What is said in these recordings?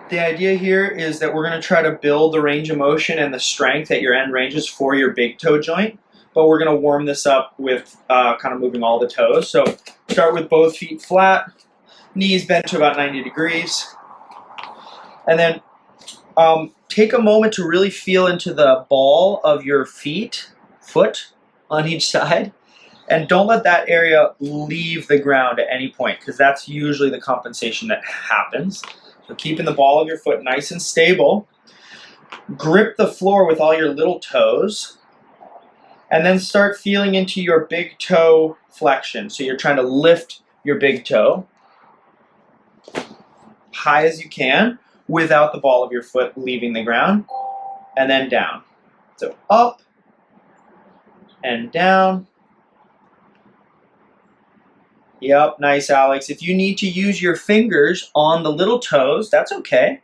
The idea here is that we're going to try to build the range of motion and the strength at your end ranges for your big toe joint, but we're going to warm this up with kind of moving all the toes. So start with both feet flat, knees bent to about 90 degrees, and then take a moment to really feel into the ball of your foot on each side, and don't let that area leave the ground at any point, because that's usually the compensation that happens. So keeping the ball of your foot nice and stable. Grip the floor with all your little toes, and then start feeling into your big toe flexion. So you're trying to lift your big toe high as you can without the ball of your foot leaving the ground, and then down. So up and down. Yep, nice, Alex. If you need to use your fingers on the little toes, that's okay.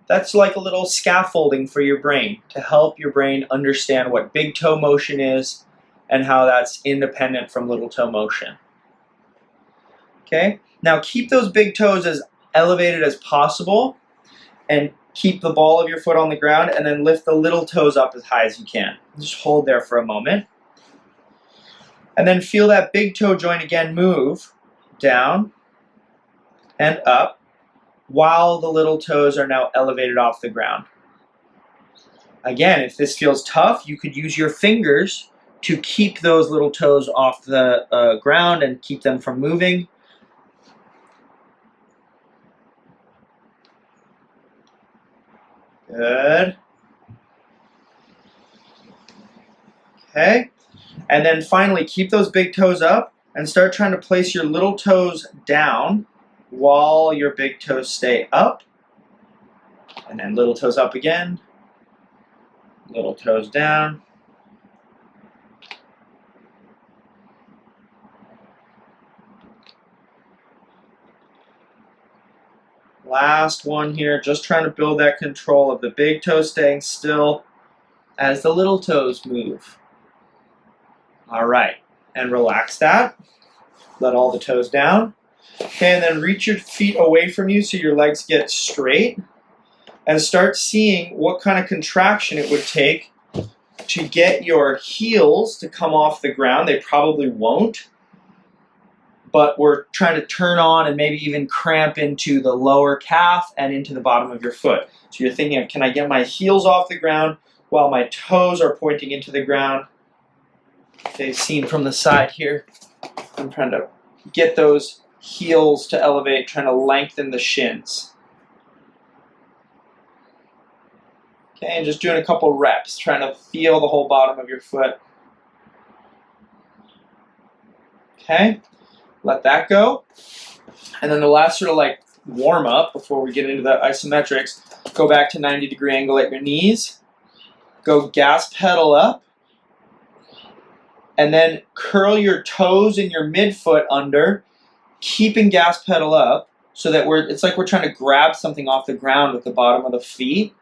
That's like a little scaffolding for your brain to help your brain understand what big toe motion is and how that's independent from little toe motion. Okay, now keep those big toes as elevated as possible and keep the ball of your foot on the ground, and then lift the little toes up as high as you can. Just hold there for a moment. And then feel that big toe joint again move down and up while the little toes are now elevated off the ground. Again, if this feels tough, you could use your fingers to keep those little toes off the ground and keep them from moving. Good. Okay. And then finally, keep those big toes up and start trying to place your little toes down while your big toes stay up. And then little toes up again. Little toes down. Last one here, just trying to build that control of the big toe staying still as the little toes move. All right, and relax that. Let all the toes down. Okay, and then reach your feet away from you so your legs get straight, and start seeing what kind of contraction it would take to get your heels to come off the ground. They probably won't, but we're trying to turn on and maybe even cramp into the lower calf and into the bottom of your foot. So you're thinking of, can I get my heels off the ground while my toes are pointing into the ground? Okay, seen from the side here. I'm trying to get those heels to elevate, trying to lengthen the shins. Okay, and just doing a couple reps, trying to feel the whole bottom of your foot. Okay, let that go. And then the last sort of like warm up before we get into the isometrics, go back to 90-degree angle at your knees. Go gas pedal up. And then curl your toes and your midfoot under, keeping gas pedal up so that it's like we're trying to grab something off the ground with the bottom of the feet.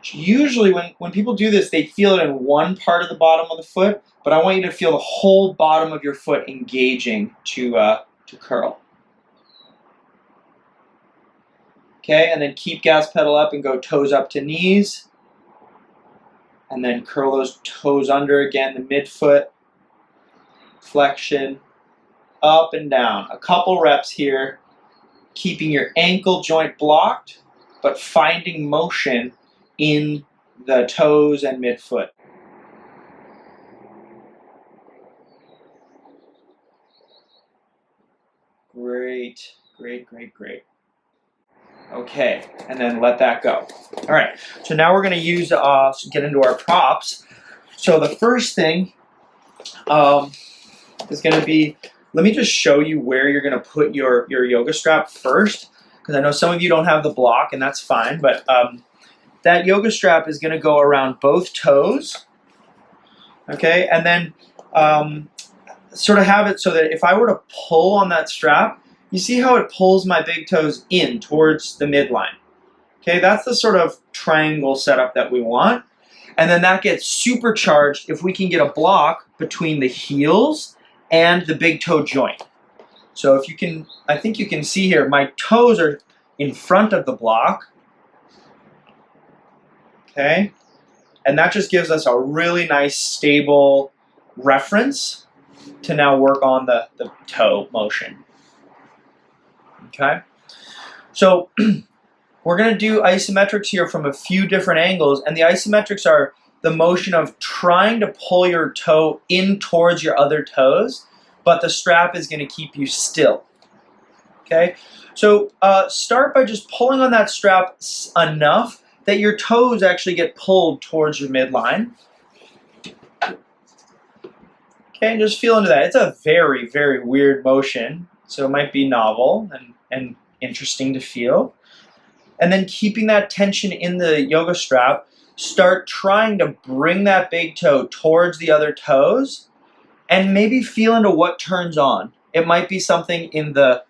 Usually when people do this, they feel it in one part of the bottom of the foot, but I want you to feel the whole bottom of your foot engaging to curl. Okay, and then keep gas pedal up and go toes up to knees. And then curl those toes under again, the midfoot, flexion, up and down. A couple reps here, keeping your ankle joint blocked, but finding motion in the toes and midfoot. Great, great, great, great. Okay, and then let that go. All right, so now we're going to use get into our props. So the first thing is going to be, let me just show you where you're going to put your yoga strap first, because I know some of you don't have the block, and that's fine, but that yoga strap is going to go around both toes, okay, and then sort of have it so that if I were to pull on that strap, you see how it pulls my big toes in towards the midline. Okay, that's the sort of triangle setup that we want. And then that gets supercharged if we can get a block between the heels and the big toe joint. So if you can, I think you can see here, my toes are in front of the block. Okay, and that just gives us a really nice stable reference to now work on the toe motion. Okay, so we're going to do isometrics here from a few different angles, and the isometrics are the motion of trying to pull your toe in towards your other toes, but the strap is going to keep you still. Okay, so start by just pulling on that strap enough that your toes actually get pulled towards your midline. Okay, and just feel into that. It's a very, very weird motion, so it might be novel and interesting to feel. And then keeping that tension in the yoga strap, start trying to bring that big toe towards the other toes and maybe feel into what turns on. It might be something in the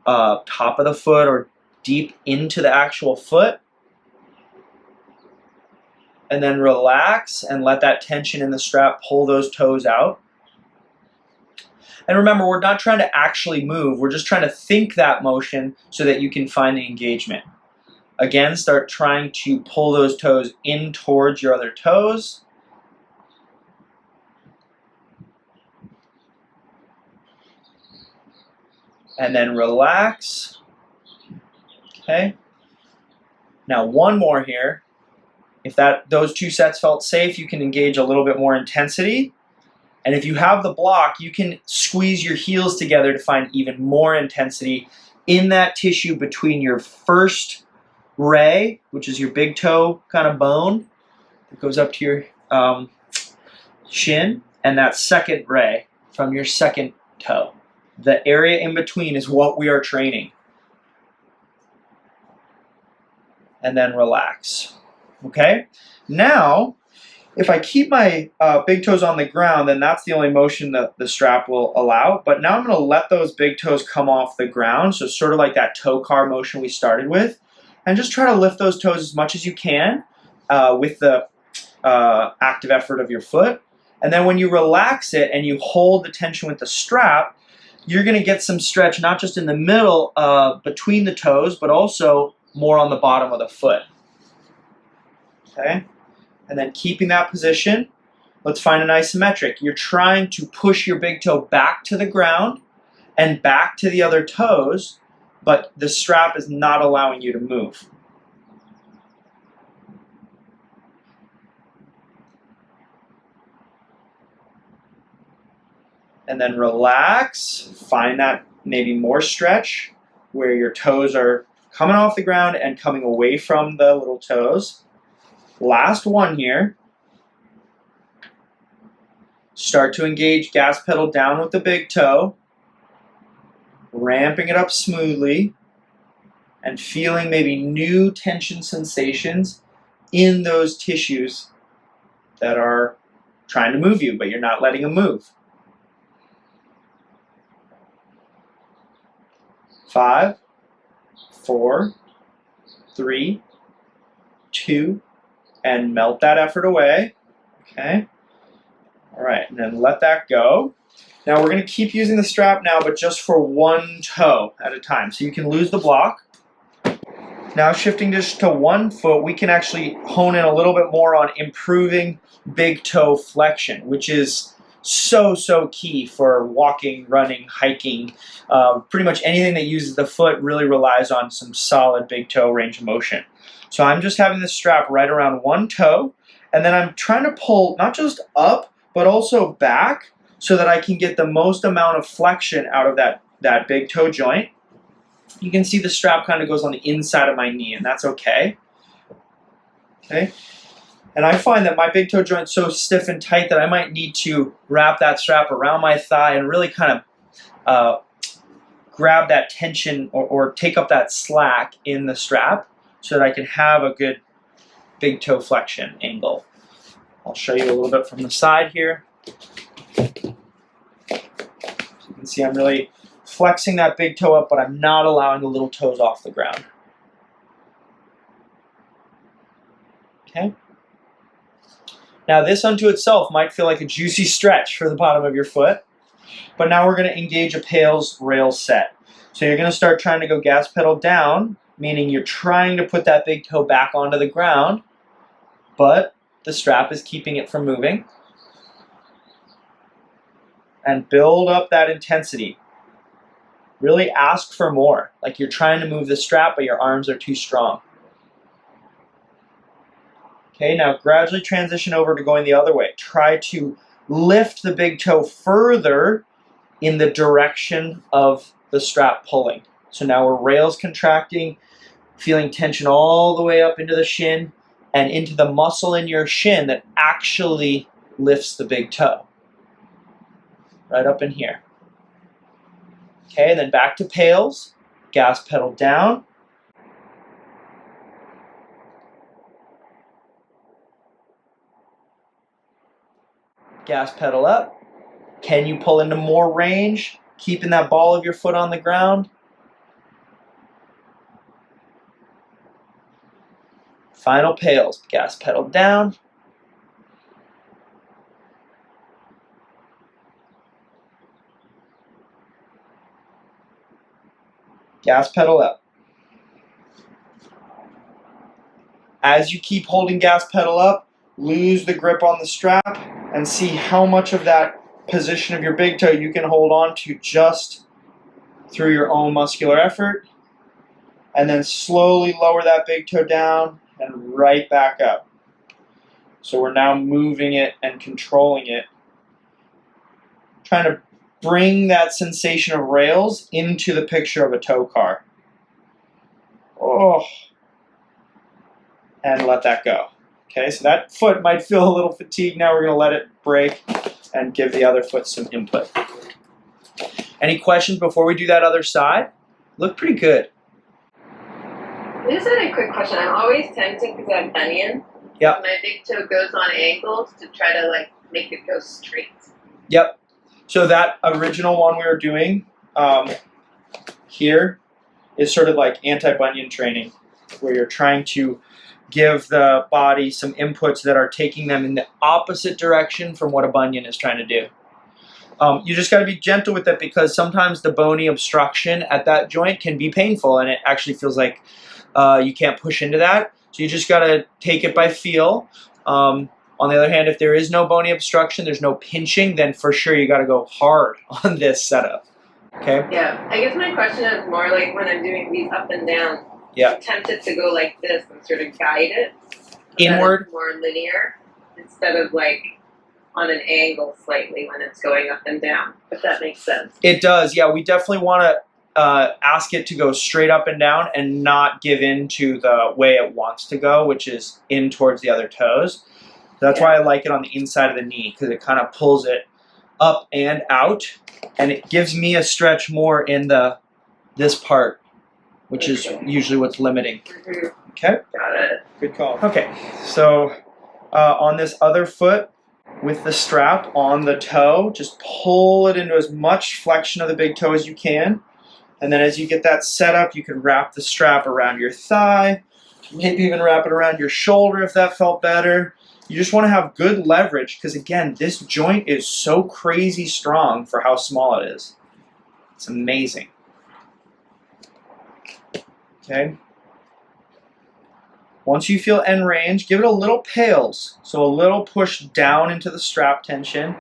top of the foot or deep into the actual foot. And then relax and let that tension in the strap pull those toes out. And remember, we're not trying to actually move. We're just trying to think that motion so that you can find the engagement. Again, start trying to pull those toes in towards your other toes. And then relax. Okay. Now one more here. If those 2 sets felt safe, you can engage a little bit more intensity. And if you have the block, you can squeeze your heels together to find even more intensity in that tissue between your first ray, which is your big toe kind of bone that goes up to your shin, and that second ray from your second toe. The area in between is what we are training. And then relax. Okay? Now, if I keep my big toes on the ground, then that's the only motion that the strap will allow. But now I'm going to let those big toes come off the ground, so sort of like that toe car motion we started with. And just try to lift those toes as much as you can with the active effort of your foot. And then when you relax it and you hold the tension with the strap, you're going to get some stretch not just in the middle between the toes, but also more on the bottom of the foot. Okay? And then keeping that position, let's find an isometric. You're trying to push your big toe back to the ground and back to the other toes, but the strap is not allowing you to move. And then relax, find that maybe more stretch where your toes are coming off the ground and coming away from the little toes. Last one here. Start to engage gas pedal down with the big toe, ramping it up smoothly, and feeling maybe new tension sensations in those tissues that are trying to move you, but you're not letting them move. 5, 4, 3, 2, and melt that effort away. Okay. All right, and then let that go. Now we're going to keep using the strap now, but just for one toe at a time. So you can lose the block. Now shifting just to one foot, we can actually hone in a little bit more on improving big toe flexion, which is so key for walking, running, hiking. Pretty much anything that uses the foot really relies on some solid big toe range of motion. So I'm just having this strap right around one toe, and then I'm trying to pull not just up, but also back so that I can get the most amount of flexion out of that big toe joint. You can see the strap kind of goes on the inside of my knee, and that's okay. Okay. And I find that my big toe joint's so stiff and tight that I might need to wrap that strap around my thigh and really kind of grab that tension or take up that slack in the strap so that I can have a good big toe flexion angle. I'll show you a little bit from the side here. So you can see I'm really flexing that big toe up, but I'm not allowing the little toes off the ground. Okay. Now this unto itself might feel like a juicy stretch for the bottom of your foot, but now we're going to engage a Pales rail set. So you're going to start trying to go gas pedal down meaning you're trying to put that big toe back onto the ground, but the strap is keeping it from moving. And build up that intensity. Really ask for more, like you're trying to move the strap, but your arms are too strong. Okay, now gradually transition over to going the other way. Try to lift the big toe further in the direction of the strap pulling. So now we're rails contracting, feeling tension all the way up into the shin and into the muscle in your shin that actually lifts the big toe. Right up in here. Okay, and then back to pails. Gas pedal down. Gas pedal up. Can you pull into more range, keeping that ball of your foot on the ground? Final pails. Gas pedal down. Gas pedal up. As you keep holding gas pedal up, lose the grip on the strap and see how much of that position of your big toe you can hold on to just through your own muscular effort. And then slowly lower that big toe down and right back up. So we're now moving it and controlling it. Trying to bring that sensation of rails into the picture of a toe car. Oh. And let that go. Okay, so that foot might feel a little fatigued. Now we're going to let it break and give the other foot some input. Any questions before we do that other side? Look pretty good. I just had a quick question. I'm always tempted because I have bunion. Yep. My big toe goes on angles to try to like make it go straight. Yep. So that original one we were doing here is sort of like anti-bunion training, where you're trying to give the body some inputs that are taking them in the opposite direction from what a bunion is trying to do. You just got to be gentle with it because sometimes the bony obstruction at that joint can be painful and it actually feels like you can't push into that. So you just got to take it by feel. On the other hand, if there is no bony obstruction, there's no pinching, then for sure you got to go hard on this setup. Okay? Yeah, I guess my question is more like when I'm doing these up and down, I'm tempted to go like this and sort of guide it. Inward. More linear instead of like on an angle slightly when it's going up and down, if that makes sense. It does, yeah. We definitely want to ask it to go straight up and down and not give in to the way it wants to go, which is in towards the other toes. That's why I like it on the inside of the knee, because it kind of pulls it up and out, and it gives me a stretch more in this part, which is usually what's limiting. Okay? Got it. Good call. Okay, so on this other foot, with the strap on the toe, just pull it into as much flexion of the big toe as you can. And then as you get that set up, you can wrap the strap around your thigh, maybe even wrap it around your shoulder if that felt better. You just want to have good leverage because, again, this joint is so crazy strong for how small it is. It's amazing. Okay. Once you feel end range, give it a little pails. So a little push down into the strap tension.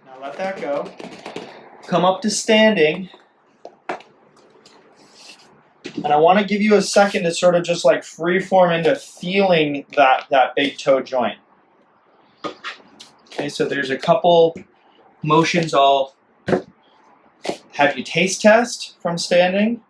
Now let that go. Come up to standing. And I want to give you a second to sort of just like freeform into feeling that big toe joint. Okay, so there's a couple motions I'll have you taste test from standing.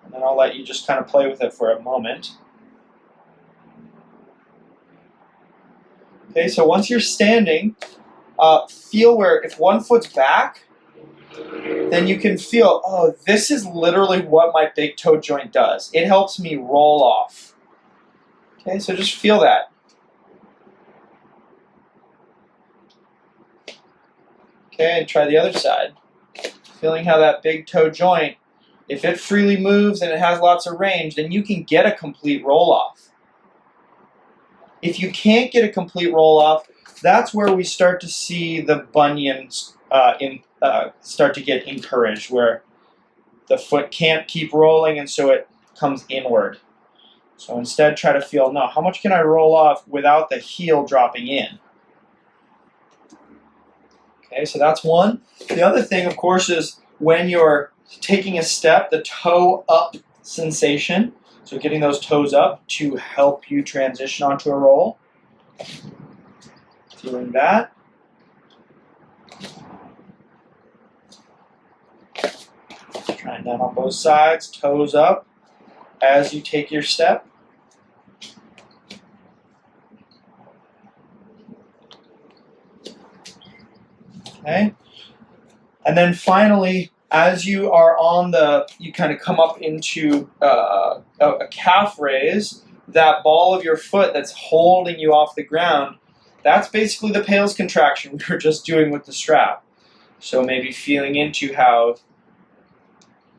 And then I'll let you just kind of play with it for a moment. Okay, so once you're standing, feel where if one foot's back, then you can feel, oh, this is literally what my big toe joint does. It helps me roll off. Okay, so just feel that. Okay, and try the other side. Feeling how that big toe joint If it freely moves and it has lots of range, then you can get a complete roll-off. If you can't get a complete roll-off, that's where we start to see the bunions start to get encouraged, where the foot can't keep rolling and so it comes inward. So instead try to feel, no, how much can I roll off without the heel dropping in? Okay, so that's one. The other thing, of course, is when you're taking a step, the toe up sensation. So getting those toes up to help you transition onto a roll. Feeling that. Trying down on both sides, toes up as you take your step. Okay. And then finally, as you are on you kind of come up into a calf raise, that ball of your foot that's holding you off the ground, that's basically the pales contraction we were just doing with the strap. So maybe feeling into how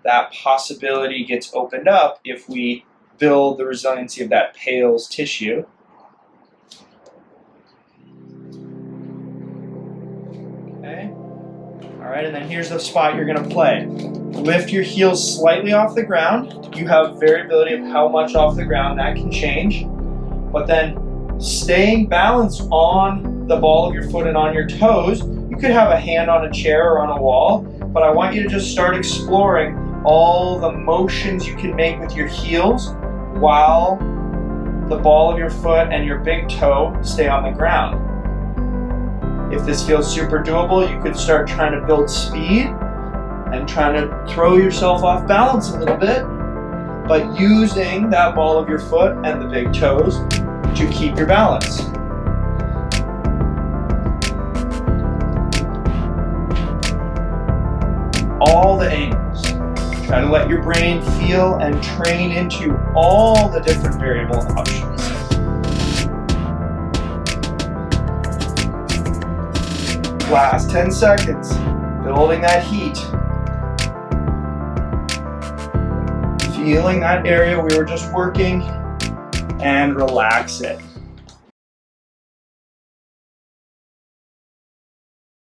that possibility gets opened up if we build the resiliency of that pales tissue. Okay. All right, and then here's the spot you're going to play. Lift your heels slightly off the ground. You have variability of how much off the ground, that can change. But then staying balanced on the ball of your foot and on your toes. You could have a hand on a chair or on a wall, but I want you to just start exploring all the motions you can make with your heels while the ball of your foot and your big toe stay on the ground. If this feels super doable, you could start trying to build speed and trying to throw yourself off balance a little bit, but using that ball of your foot and the big toes to keep your balance. All the angles. Try to let your brain feel and train into all the different variable options. Last 10 seconds, building that heat. Feeling that area we were just working, and relax it.